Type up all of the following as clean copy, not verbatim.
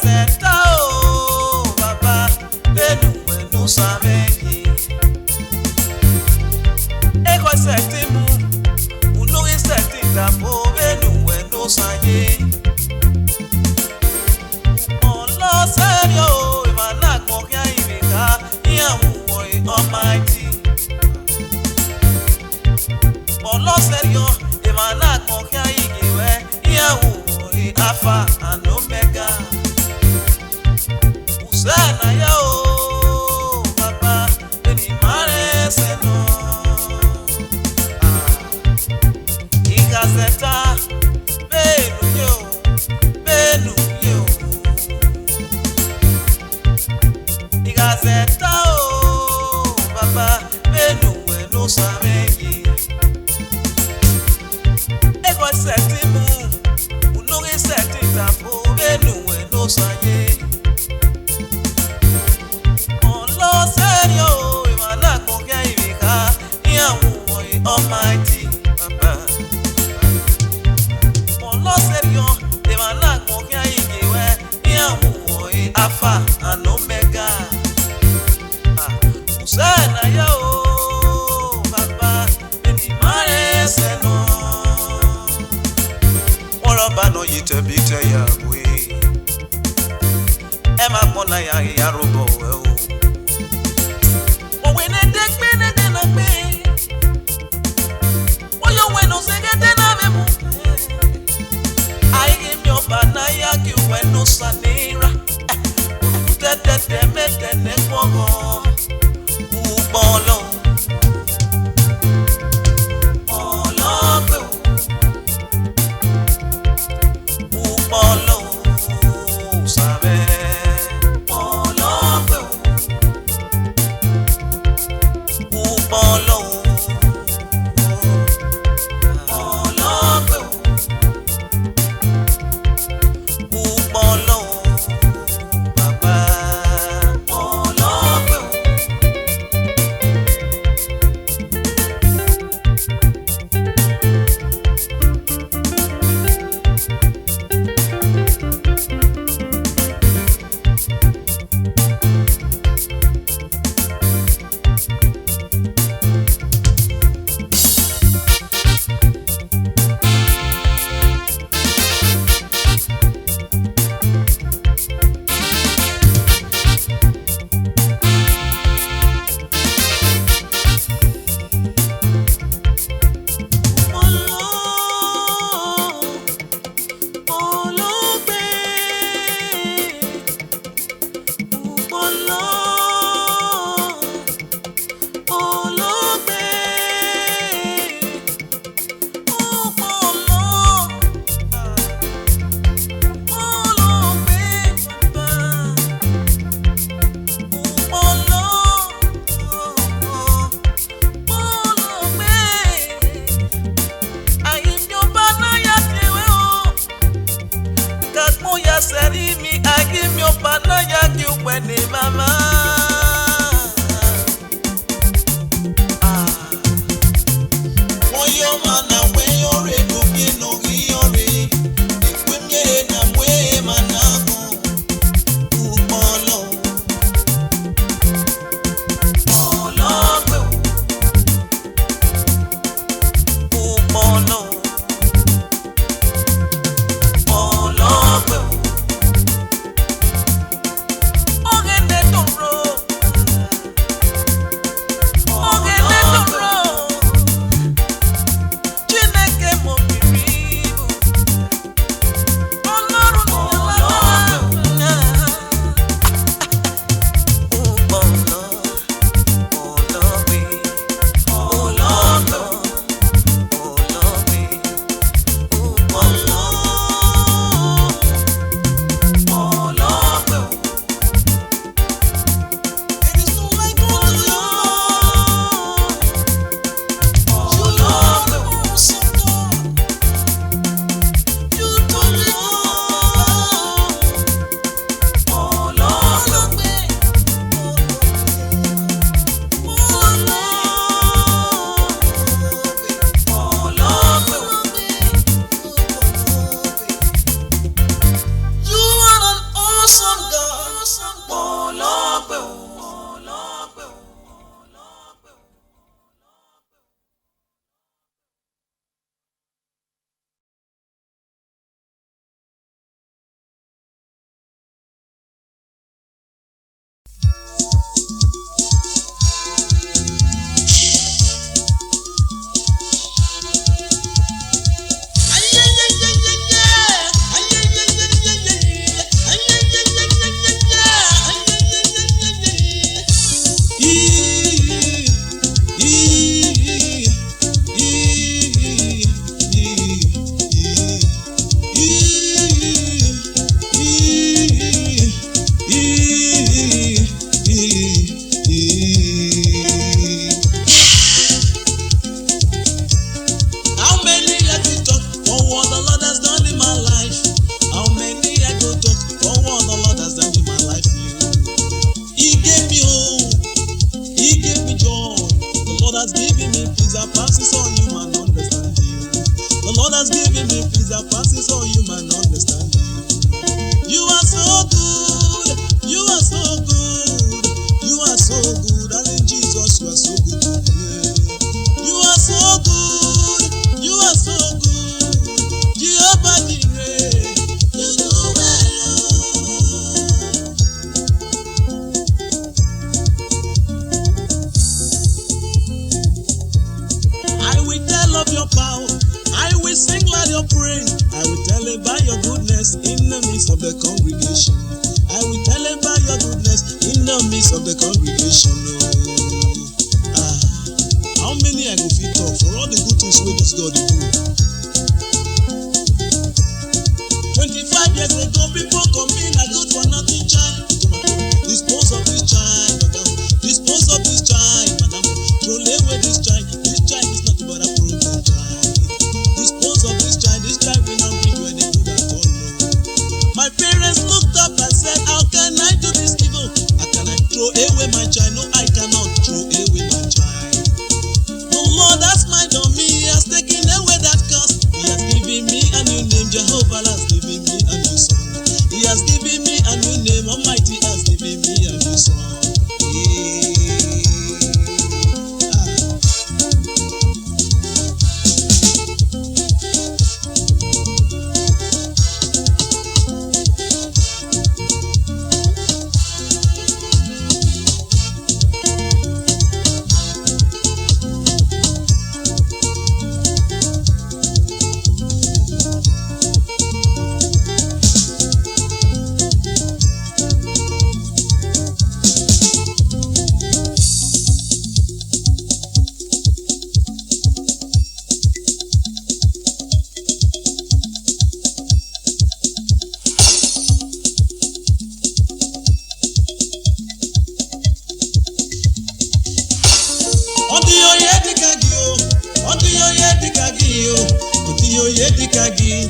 Igazeta o baba benu sabeji. Ego setimu unuri setita po benu saye. Olo serio imana kokia ibika yawo Almighty. Olo serio imana kokia igiwe yawo Alpha and Omega. Usana yao baba beni mare seno. Igazeta benu yo. Igazeta o baba benu sabeji. Ego setimu unuri setita po benu saye. Olo serio imana kokia ibika yawo Almighty baba. Olo serio imana kokia igiwe yawo Alpha and Omega. Usana yao baba beni mare seno. Bano yite bite ya we Ema kona ya robo we o we ne dekpe ne de na pe o yo we no segete na me mu ai mi oba na ya ki we no sanira te me te ne kogo u bolo Don't about your goodness in the midst of the congregation. I will tell about your goodness in the midst of the congregation. How many I go fit talk for all the good things wey this God dey do? 25 years ago, people complain I good for nothing child. Dispose of this child, madam. Dispose of this child, madam. Throw away this child. This child is nothing but a problem child. Dispose of this child will not bring you any good at all. My parents looked up and said, how can I do this evil? How can I throw away my child? No, I cannot throw away my child. The Lord has smiled on me, He has taken away that curse. He has given me a new name, Jehovah has given me a new song. He has given me a new name, Almighty has given me a new song.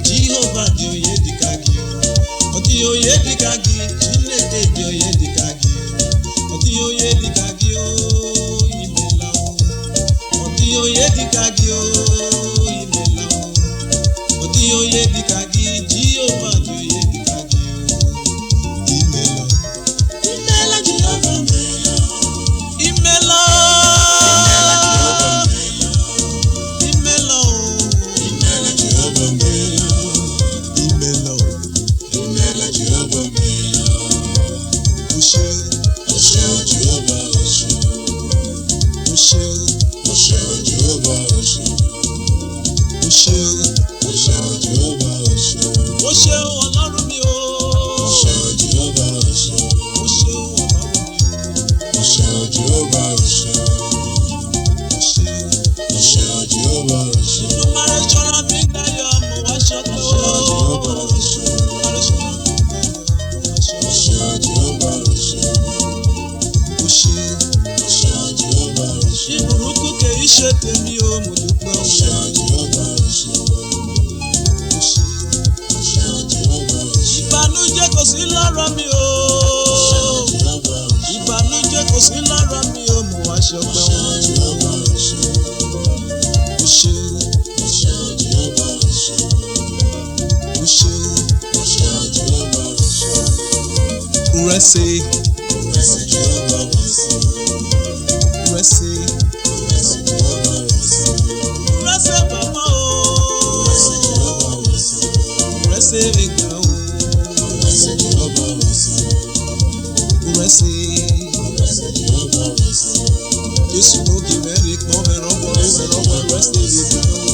Jehovah di oye dikagi o di oye dikagi Chineke di oye dikagi o di oye dikagi o imela o di oye dikagi o imela o di oye dikagi Jehovah di oye dikagi o imela imela Jehovah imela ìbànújẹ́ kò sí lára mi o, ìbànújẹ́ kò sí lára mi o, mo wá ṣọpẹ́ wọn. O ṣé Urese, mama o, Urese vega o, Urese, Yesu no give any come and run, Urese vega o,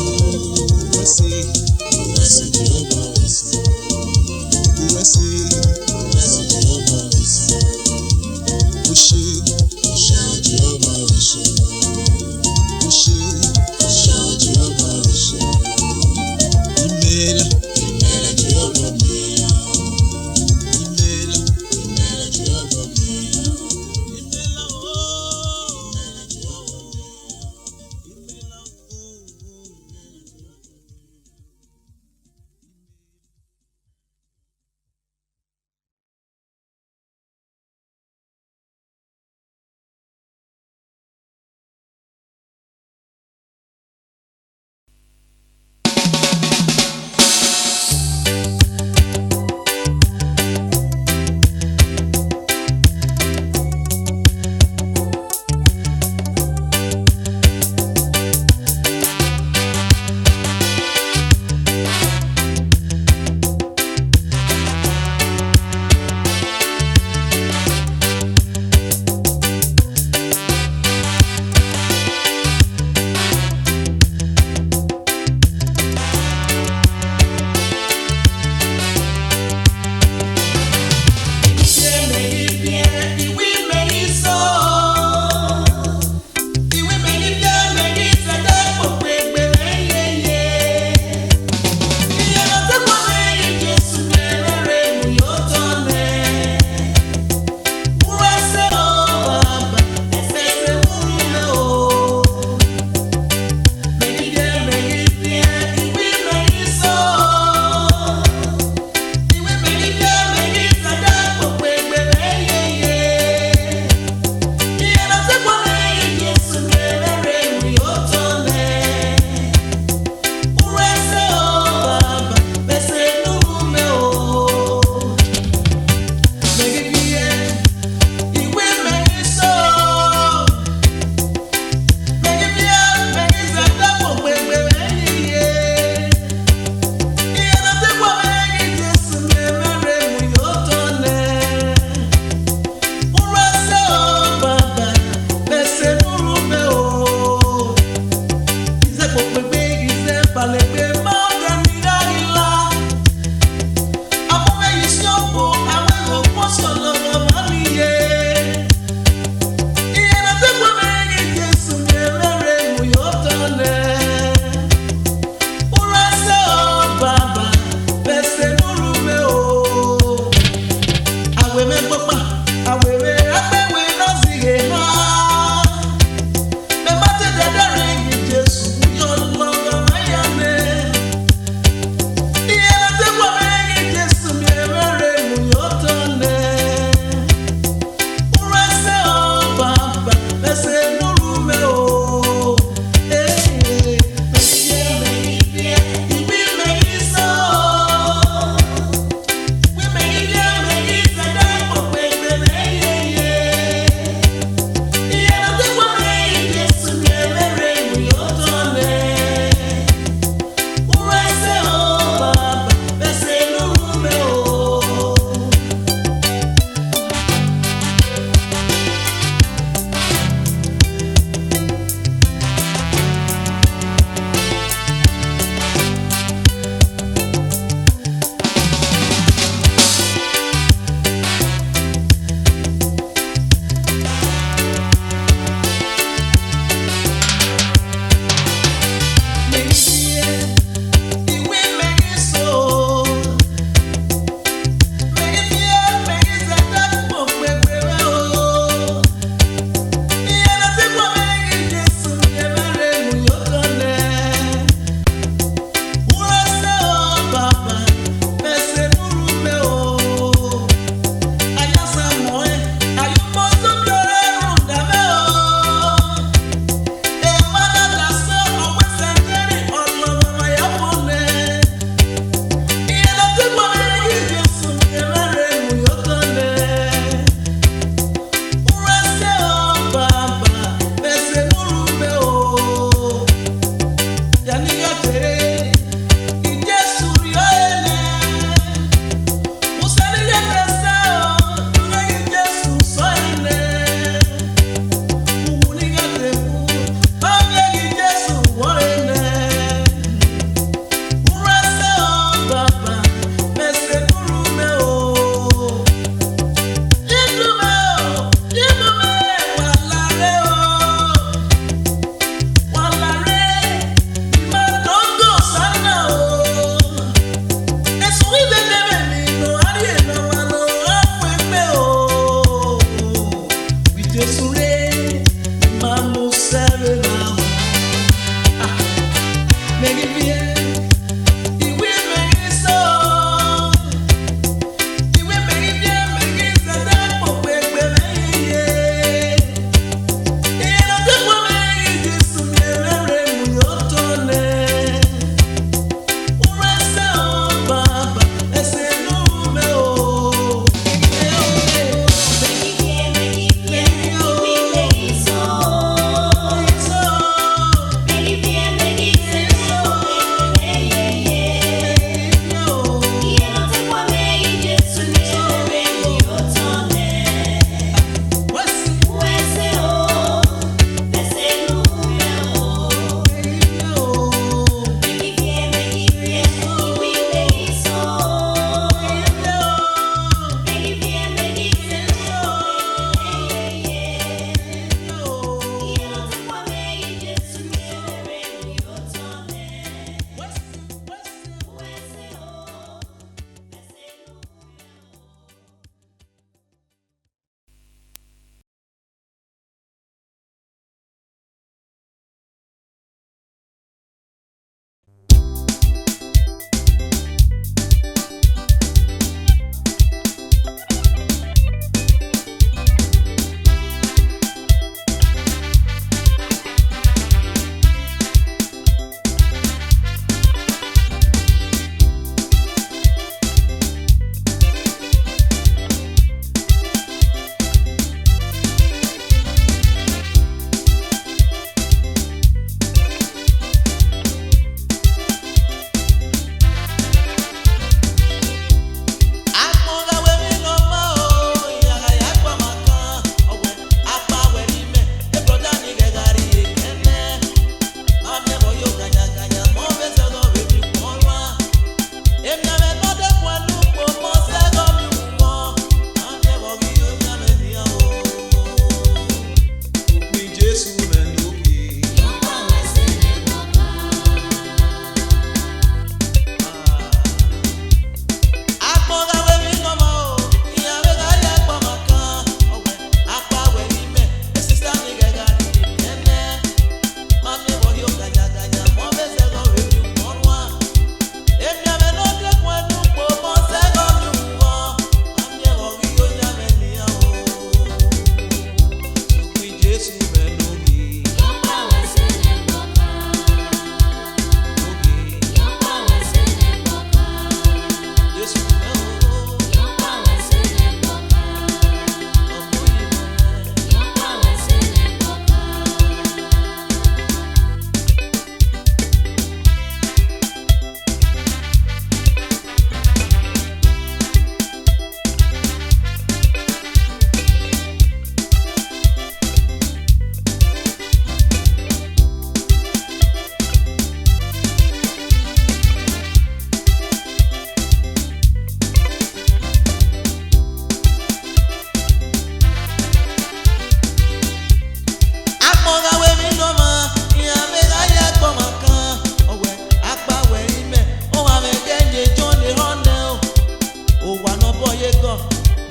boye go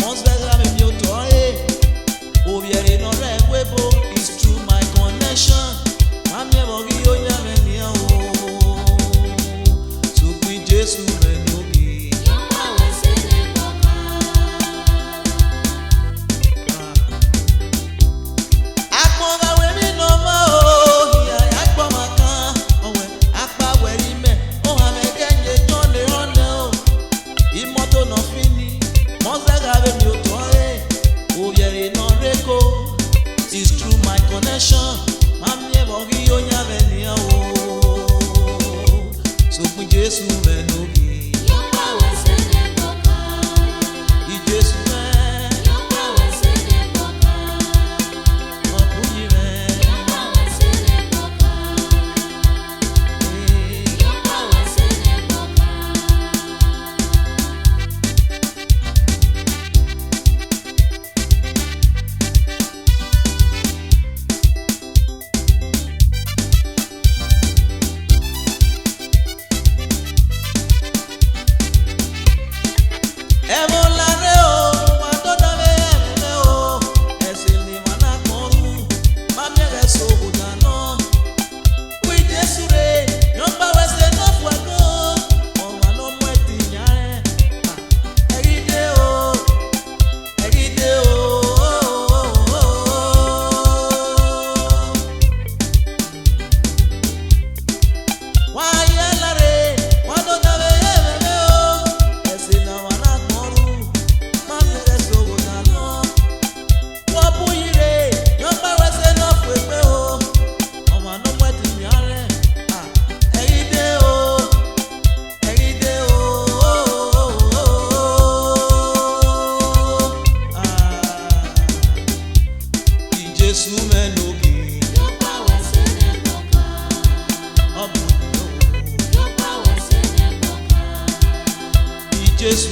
Monsvera me mi otoe Obiere no rewebo is through my connection Mami bogi onya me ni o So kwi Jesu me nogi Akmoga we mi no ma o ya akpo maka owe akpa weri me o ha me genje jole one o Imoto no fini Monsvera me mi otoe Obiere no reko is through my connection Mami bogi onya me ni o So kwi Jesu me nogi I Jesu me Opuyi me Evolare o, wadona me ememe o Esini mana koru, mami reso udano Wi Jesu re, yomba wese no fuego Oma no mweti nyare Eride o, Wayelare, wadona me ememe o Esini mana koru, mami reso udano Wapuyire, yomba wese no fuego Oma no mweti nyare Eride o, I Jesu me nogi Obu I Jesu